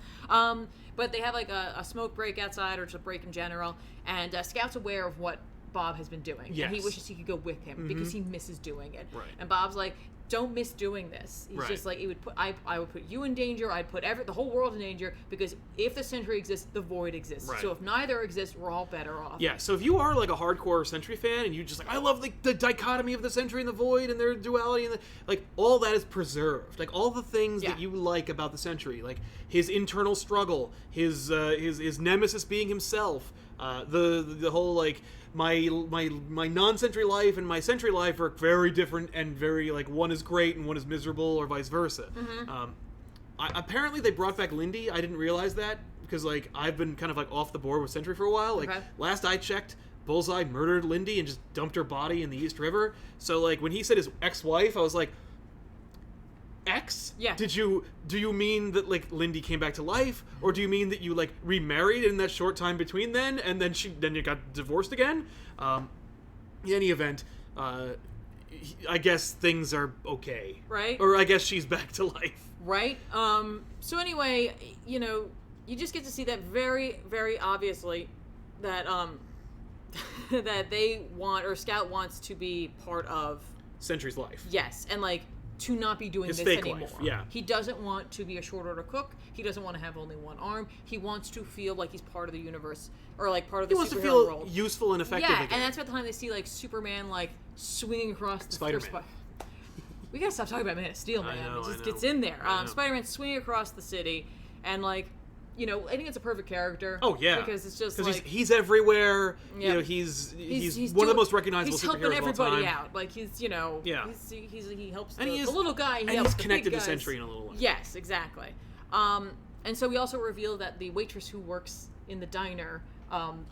But they have like a smoke break outside, or just a break in general, and Scout's aware of what Bob has been doing. Yes. And he wishes he could go with him because he misses doing it. Right. And Bob's like, don't miss doing this. He's Right. just like, I would put you in danger. I'd put the whole world in danger, because if the Sentry exists, the Void exists. Right. So if neither exists, we're all better off. Yeah, so if you are like a hardcore Sentry fan and you just like, I love the dichotomy of the Sentry and the Void and their duality, and like all that is preserved. Like all the things that you like about the Sentry, like his internal struggle, his nemesis being himself, the whole like my non-Sentry life and my Sentry life are very different, and very like one is great and one is miserable, or vice versa. Apparently they brought back Lindy. I didn't realize that, because like I've been kind of like off the board with Sentry for a while. Like last I checked, Bullseye murdered Lindy and just dumped her body in the East River. So like when he said his ex-wife, I was like, ex? Yeah. Do you mean that like Lindy came back to life, or do you mean that you like remarried in that short time between then, and then you got divorced again? In any event, I guess things are okay. Right. Or I guess she's back to life. Right? So anyway, you just get to see that very, very obviously that that they want, or Scout wants to be part of Sentry's life. Yes, and like to not be doing His this fake anymore. life, yeah. He doesn't want to be a short order cook. He doesn't want to have only one arm. He wants to feel like he's part of the universe, or like part of the He wants to superhero feel world. useful and effective Yeah, again. and that's about the time they see like Superman like swinging across the Spider-Man. We gotta stop talking about Man of Steel, man. know, It just I know. gets in there. I know. Spider-Man swinging across the city, and like, I think it's a perfect character. Oh yeah, because it's just because like he's everywhere. Yeah. He's one of doing- the most recognizable he's superheroes helping of all everybody time. out. Like he's he helps And the little guy. And helps he's the connected big to guys. Sentry in a little way. Yes, exactly. And so we also reveal that the waitress who works in the diner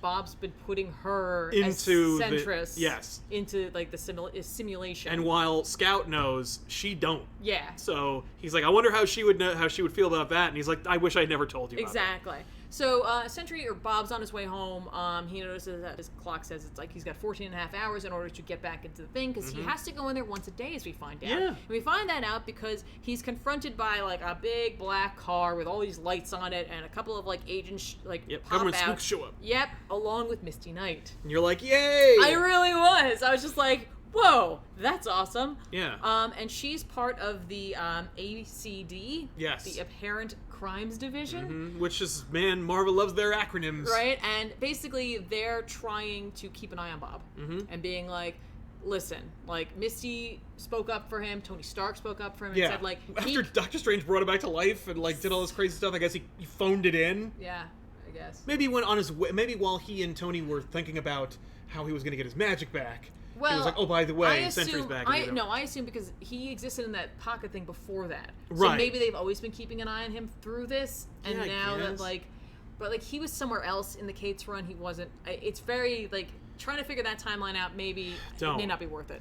Bob's been putting her into as Centress yes. into like the simulation. And while Scout knows, she don't. Yeah. So he's like, I wonder how she would know, how she would feel about that. And he's like, I wish I'd never told you about exactly. So Sentry, or Bob's on his way home. He notices that his clock says it's like he's got 14 and a half hours in order to get back into the thing, because he has to go in there once a day, as we find out. Yeah. And we find that out because he's confronted by like a big black car with all these lights on it and a couple of like agents Yep. pop Government out. spooks show up. Yep, along with Misty Knight. And you're like, yay! I really was. I was just like, whoa, that's awesome. Yeah. And she's part of the ACD. Yes. The Apparent Crimes Division. Which is, man, Marvel loves their acronyms. Right? And basically, they're trying to keep an eye on Bob. And being like, listen, like, Misty spoke up for him, Tony Stark spoke up for him, and said, like... After Doctor Strange brought him back to life and, like, did all this crazy stuff, I guess he phoned it in. Yeah, I guess. Maybe when on his way, maybe while he and Tony were thinking about how he was going to get his magic back, Well, he was like, oh, by the way, Sentry's back. I assume because he existed in that pocket thing before that. So Right. maybe they've always been keeping an eye on him through this, and Yeah, I now that, guess. like... But, like, he was somewhere else in the Kate's run. He wasn't... It's very, like... Trying to figure that timeline out, maybe... Don't. It may not be worth it.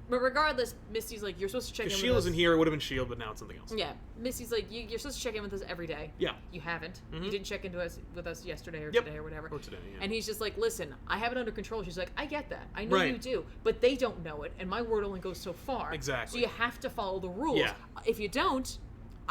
But regardless, Misty's like, you're supposed to check in with S.H.I.E.L.D. us. isn't here, it would have been S.H.I.E.L.D., but now it's something else. Yeah. Misty's like, you're supposed to check in with us every day. Yeah. You haven't. You didn't check into us with us yesterday or Yep. today or whatever. Or today, yeah. And he's just like, listen, I have it under control. She's like, I get that. I know Right. you do. But they don't know it, and my word only goes so far. Exactly. So you have to follow the rules. Yeah. If you don't,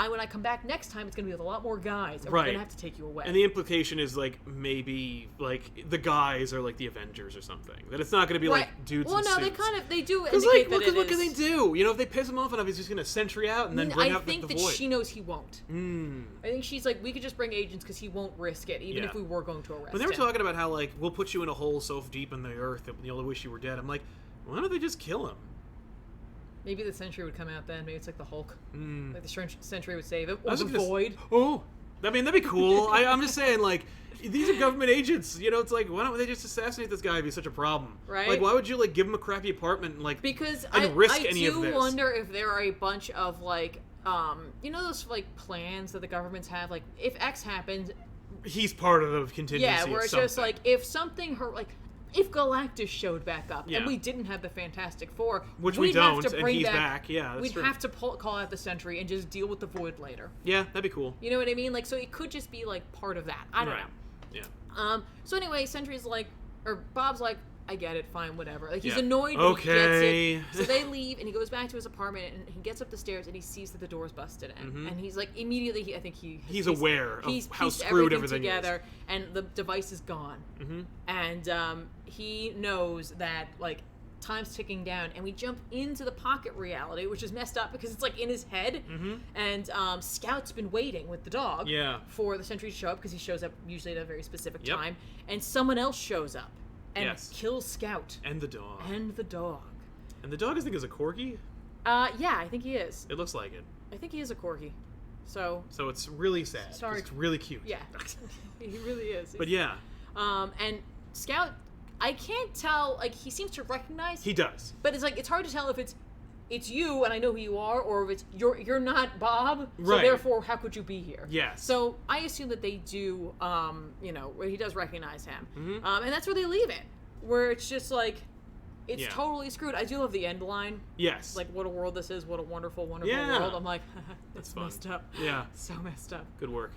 when I come back next time, it's going to be with a lot more guys, and Right. we're going to have to take you away. And the implication is, like, maybe, like, the guys are, like, the Avengers or something. That it's not going to be, right. like, dudes Well, in no, suits. they do Because, indicate like, that what can is. they do? You know, if they piss him off enough, he's just going to Sentry out and then bring I out think the that Void. she knows he won't. Mm. I think she's like, we could just bring agents because he won't risk it, even Yeah. if we were going to arrest When they were him. talking about how, like, we'll put you in a hole so deep in the earth that you'll wish you were dead, I'm like, why don't they just kill him? Maybe the Sentry would come out then. Maybe it's like the Hulk. Mm. Like the Sentry would save him. I Or was the gonna Void. Oh, I mean, that'd be cool. I'm just saying, like, these are government agents. You know, it's like, why don't they just assassinate this guy if he's such a problem? Right. Like, why would you, like, give him a crappy apartment and, like, Because and risk I any of do this? wonder if there are a bunch of, like, you know those, like, plans that the governments have? Like, if X happens... He's part of the contingency. Yeah, where of it's something. just like, if something hurt... Like, if Galactus showed back up, Yeah. and we didn't have the Fantastic Four... Which we we'd have don't, to and bring he's back, back. Yeah, that's we'd true. have to call out the Sentry and just deal with the Void later. Yeah, that'd be cool. You know what I mean? Like, so it could just be, like, part of that. I don't Right. know. Yeah. So anyway, Sentry's like, or Bob's like, I get it, fine, whatever. Like, he's Yeah. annoyed, but Okay. he gets it. So they leave, and he goes back to his apartment, and he gets up the stairs, and he sees that the door's busted in. And he's like, immediately, he's aware of he's how pieced screwed everything everything is. together, and the device is gone. And he knows that, like, time's ticking down, and we jump into the pocket reality, which is messed up because it's, like, in his head. And Scout's been waiting with the dog Yeah. for the Sentry to show up, because he shows up usually at a very specific Yep. time, and someone else shows up and Yes. kills Scout And the dog. and the dog. And the dog, I think, is a corgi. Yeah, I think he is. It looks like it. I think he is a corgi. So So it's really sad. 'cause Sorry. It's really cute. yeah, he really is. But yeah, And Scout, I can't tell. Like, he seems to recognize, he does. but it's like it's hard to tell if it's you and I know who you are, or if it's you're not Bob, so Right. therefore how could you be here? Yes. So I assume that they do, you know, where he does recognize him, Mm-hmm. and that's where they leave it, where it's just like it's Yeah. totally screwed. I do love the end line, Yes. like, what a world this is, what a wonderful, wonderful Yeah. world. I'm like, that's fun. messed up. Yeah. So messed up. Good work.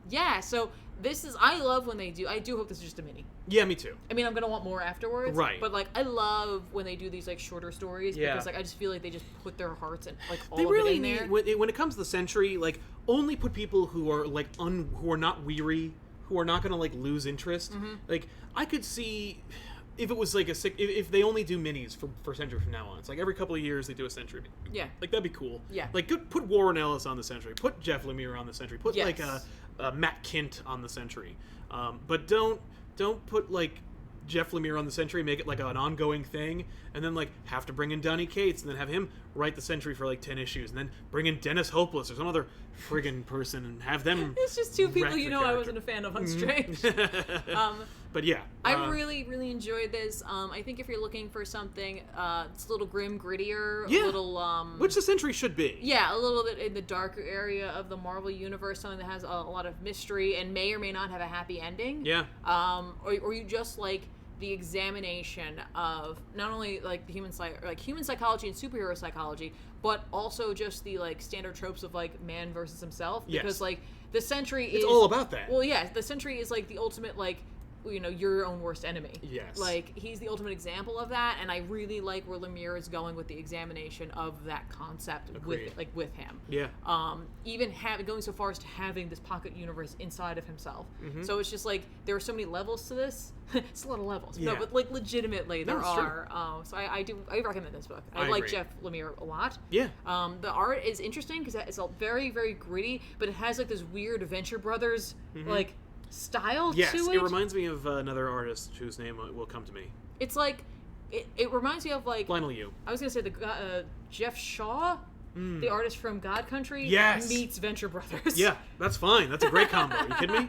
Yeah. So this is, I love when they do. I do hope this is just a mini. Yeah, me too. I mean, I'm gonna want more afterwards. Right. But, like, I love when they do these, like, shorter stories, Yeah. because, like, I just feel like they just put their hearts and, like, all They of really it in there. need when it comes to the Sentry, like, only put people who are like who are not weary, who are not going to, like, lose interest. Like, I could see if it was like if they only do minis for Sentry from now on. It's like every couple of years they do a Sentry. Yeah. Like, that'd be cool. Yeah. Like, put Warren Ellis on the Sentry. Put Jeff Lemire on the Sentry. Put like Yes. Matt Kint on the Sentry. But don't put, like, Jeff Lemire on the Sentry, make it like an ongoing thing, and then, like, have to bring in Donny Cates, and then have him write the Sentry for, like, 10 issues, and then bring in Dennis Hopeless or some other friggin' person and have them. It's just two people wreck the I character. wasn't a fan of on Strange. But yeah, I really, really enjoyed this. I think if you're looking for something, it's a little grim, grittier, yeah, a little which the Sentry should be. Yeah, a little bit in the darker area of the Marvel universe, something that has a lot of mystery and may or may not have a happy ending. Yeah. Or you just like the examination of not only like the human psychology and superhero psychology, but also just the like standard tropes of like man versus himself. Yes. Because like the Sentry It's all about that. Well, yeah, the Sentry is like the ultimate like, you know, your own worst enemy. Yes. Like, he's the ultimate example of that, and I really like where Lemire is going with the examination of that concept with him. Yeah. Even going so far as to having this pocket universe inside of himself. So it's just like, there are so many levels to this. It's a lot of levels. Yeah. No, but like legitimately there it's are. So I recommend this book. I like agree. Jeff Lemire a lot. Yeah. The art is interesting because it's all very, very gritty, but it has like this weird Venture Brothers like style Yes, to it. it reminds me of another artist whose name will come to me. It's like it reminds me of like Finally, you. I was gonna say the Jeff Shaw, the artist from God Country, Yes. meets Venture Brothers. Yeah, that's fine. That's a great combo. Are you kidding me?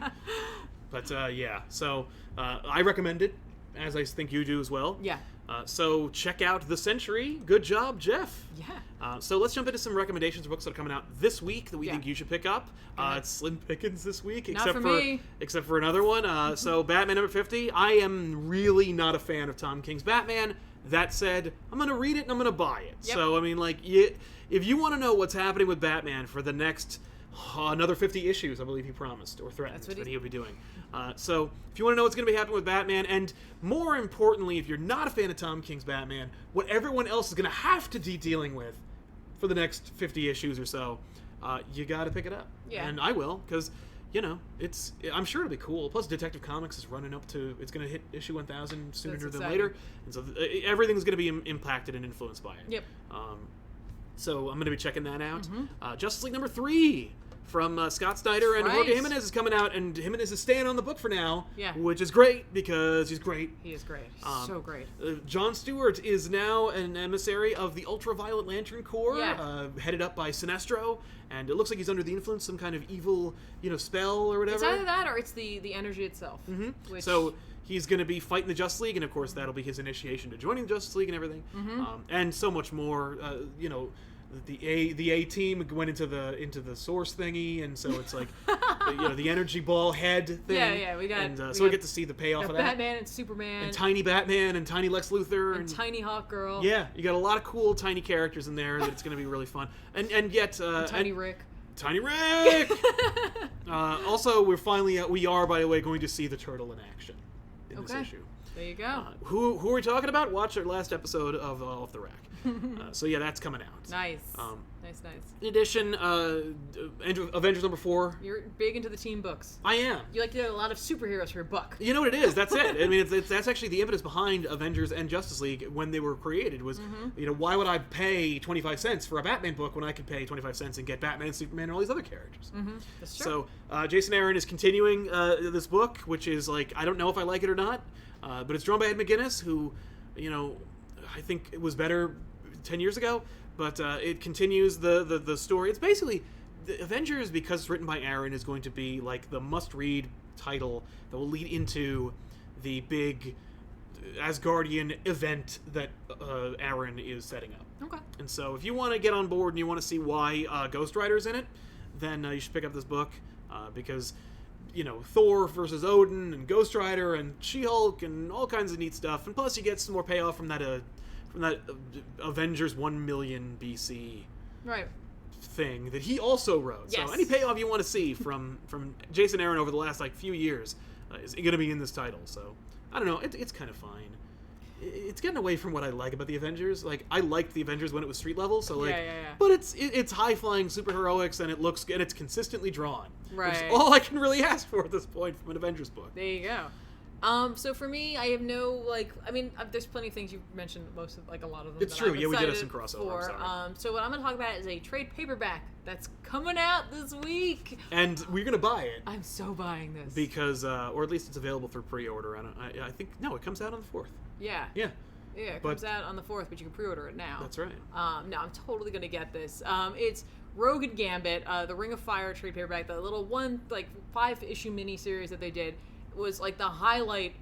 But yeah, so I recommend it, as I think you do as well. Yeah. So check out The Sentry. Good job, Jeff. Yeah. So let's jump into some recommendations of books that are coming out this week that we think you should pick up. ahead. It's slim pickings this week, Not except for me. except for another one. So Batman number 50. I am really not a fan of Tom King's Batman. That said, I'm gonna read it and I'm gonna buy it. Yep. So I mean, like, if you want to know what's happening with Batman for the next another 50 issues, I believe he promised or threatened that he'll be doing. So if you want to know what's going to be happening with Batman, and more importantly, if you're not a fan of Tom King's Batman, what everyone else is going to have to be dealing with for the next 50 issues or so, you got to pick it up. Yeah. And I will, because, you know, I'm sure it'll be cool. Plus, Detective Comics is running up to, it's going to hit issue 1000 sooner than exciting. later. And so everything's going to be impacted and influenced by it. Yep. So I'm going to be checking that out. Justice League number 3 from Scott Snyder and Jorge Jimenez is coming out, and Jimenez is staying on the book for now, which is great because he's great. He is great. So great. John Stewart is now an emissary of the Ultraviolet Lantern Corps, headed up by Sinestro, and it looks like he's under the influence of some kind of evil, spell or whatever. It's either that or it's the energy itself. Which... So he's going to be fighting the Justice League, and of course that'll be his initiation to joining the Justice League and everything, and so much more. The A team went into the source thingy, and so it's like the energy ball head thing. Yeah, we got. And so we get to see the payoff of that. Batman and Superman, and Tiny Batman and Tiny Lex Luthor and Tiny Hawk Girl. Yeah, you got a lot of cool tiny characters in there that it's going to be really fun. And yet Tiny Rick. Tiny Rick. Also, we are by the way going to see the turtle in action in this issue. There you go. Who are we talking about? Watch our last episode of Off the Rack. So yeah, that's coming out. Nice. Nice. In addition, Avengers number 4. You're big into the team books. I am. You like to get a lot of superheroes for your book. You know what it is? That's it. I mean, that's actually the impetus behind Avengers and Justice League when they were created. Was why would I pay 25 cents for a Batman book when I could pay 25 cents and get Batman, Superman, and all these other characters? That's true. So Jason Aaron is continuing this book, which is like, I don't know if I like it or not, but it's drawn by Ed McGuinness, who, I think it was better 10 years ago, but it continues the story. It's basically the Avengers, because it's written by Aaron, is going to be like the must-read title that will lead into the big Asgardian event that Aaron is setting up. Okay. And so if you want to get on board and you want to see why Ghost Rider's in it, then you should pick up this book, because Thor versus Odin and Ghost Rider and She-Hulk and all kinds of neat stuff, and plus you get some more payoff from that Avengers 1 million BC thing that he also wrote. Yes. So any payoff you want to see from Jason Aaron over the last few years is going to be in this title. So I don't know, it's kind of fine. It's getting away from what I like about the Avengers. Like, I liked the Avengers when it was street level, so but it's high flying superheroics, and it's consistently drawn. Right. Which is all I can really ask for at this point from an Avengers book. There you go. So for me, I have no, there's plenty of things you've mentioned, most of, a lot of them. It's true, yeah, we did have some crossover, I'm sorry. So what I'm going to talk about is a trade paperback that's coming out this week. And we're going to buy it. I'm so buying this. Because, or at least it's available for pre-order. I think, no, it comes out on the 4th. Yeah. Yeah. Yeah, it comes out on the 4th, but you can pre-order it now. That's right. No, I'm totally going to get this. It's Rogue and Gambit, the Ring of Fire trade paperback, the little 5-issue miniseries that they did, was like the highlight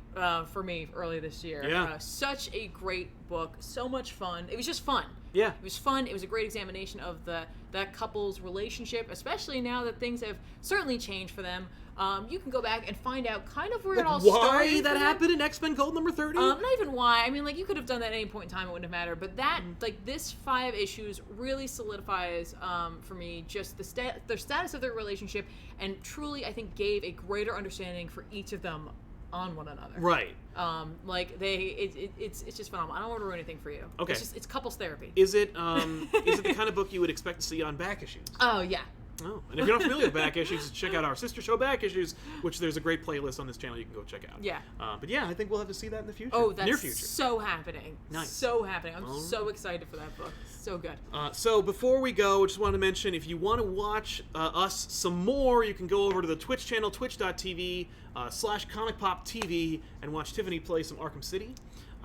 for me early this year. Yeah. Such a great book, so much fun. It was just fun. Yeah. It was fun. It was a great examination of that couple's relationship, especially now that things have certainly changed for them. You can go back and find out kind of where it all started. Why that happened in X-Men Gold number 30? Not even why. I mean, like, you could have done that at any point in time. It wouldn't have mattered. But that, this 5 issues really solidifies, for me, just the status of their relationship, and truly, I think, gave a greater understanding for each of them on one another. Right. It's just phenomenal. I don't want to ruin anything for you. Okay. It's couples therapy. Is it the kind of book you would expect to see on back issues? Oh, yeah. Oh, and if you're not familiar with back issues, check out our sister show Back Issues, which there's a great playlist on this channel you can go check out. Yeah. But yeah, I think we'll have to see that in the future. Oh, that's near future. so happening. Nice. So happening. I'm so excited for that book. So good. So before we go, I just wanted to mention, if you want to watch us some more, you can go over to the Twitch channel, twitch.tv/ComicPOP TV, and watch Tiffany play some Arkham City,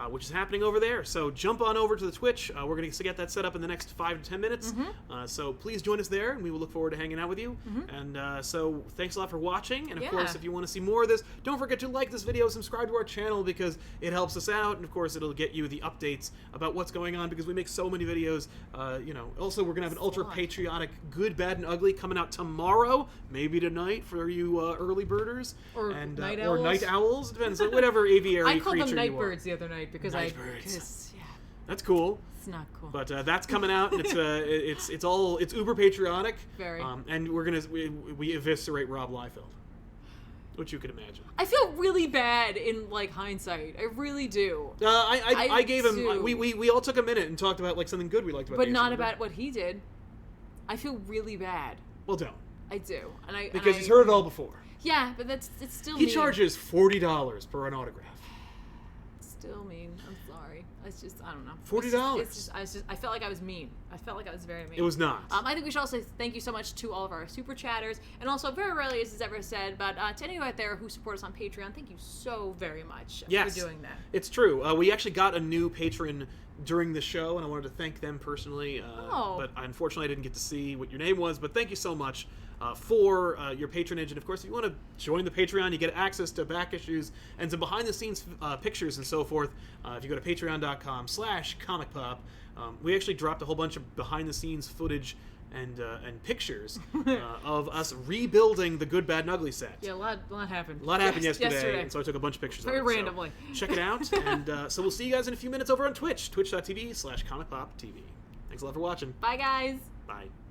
which is happening over there. So jump on over to the Twitch. We're going to get that set up in the next 5 to 10 minutes. So please join us there, and we will look forward to hanging out with you. And so thanks a lot for watching. And of course, if you want to see more of this, don't forget to like this video, subscribe to our channel, because it helps us out. And of course, it'll get you the updates about what's going on, because we make so many videos. Also, we're going to have an ultra patriotic Good, Bad, and Ugly coming out tomorrow, maybe tonight for you early birders. Or night owls. Or night owls. Depends on whatever aviary creature you are. I called them night birds the other night. Because that's cool. It's not cool. But that's coming out, and it's uber patriotic. Very. And we eviscerate Rob Liefeld, which you can imagine. I feel really bad in hindsight. I really do. I gave him. We all took a minute and talked about something good we liked about. But not about what he did. I feel really bad. Well, don't. I do, because he's heard it all before. Yeah, but it's still. He charges $40 per an autograph. Still mean. I'm sorry. It's just, I don't know. $40. I felt like I was mean. I felt like I was very mean. It was not. I think we should also thank you so much to all of our super chatters, and also very rarely is this ever said, but to anyone out there who support us on Patreon, thank you so very much for doing that. It's true. We actually got a new patron during the show, and I wanted to thank them personally. But unfortunately, I didn't get to see what your name was. But thank you so much for your patronage. And of course, if you want to join the Patreon, you get access to back issues and some behind-the-scenes pictures and so forth. If you go to patreon.com/ComicPOP, we actually dropped a whole bunch of behind-the-scenes footage and pictures of us rebuilding the Good, Bad, and Ugly set. Yeah, a lot happened. A lot happened yesterday, and so I took a bunch of pictures very of it. randomly. So check it out, and so we'll see you guys in a few minutes over on Twitch, twitch.tv/ComicPOP TV. Thanks a lot for watching. Bye, guys. Bye.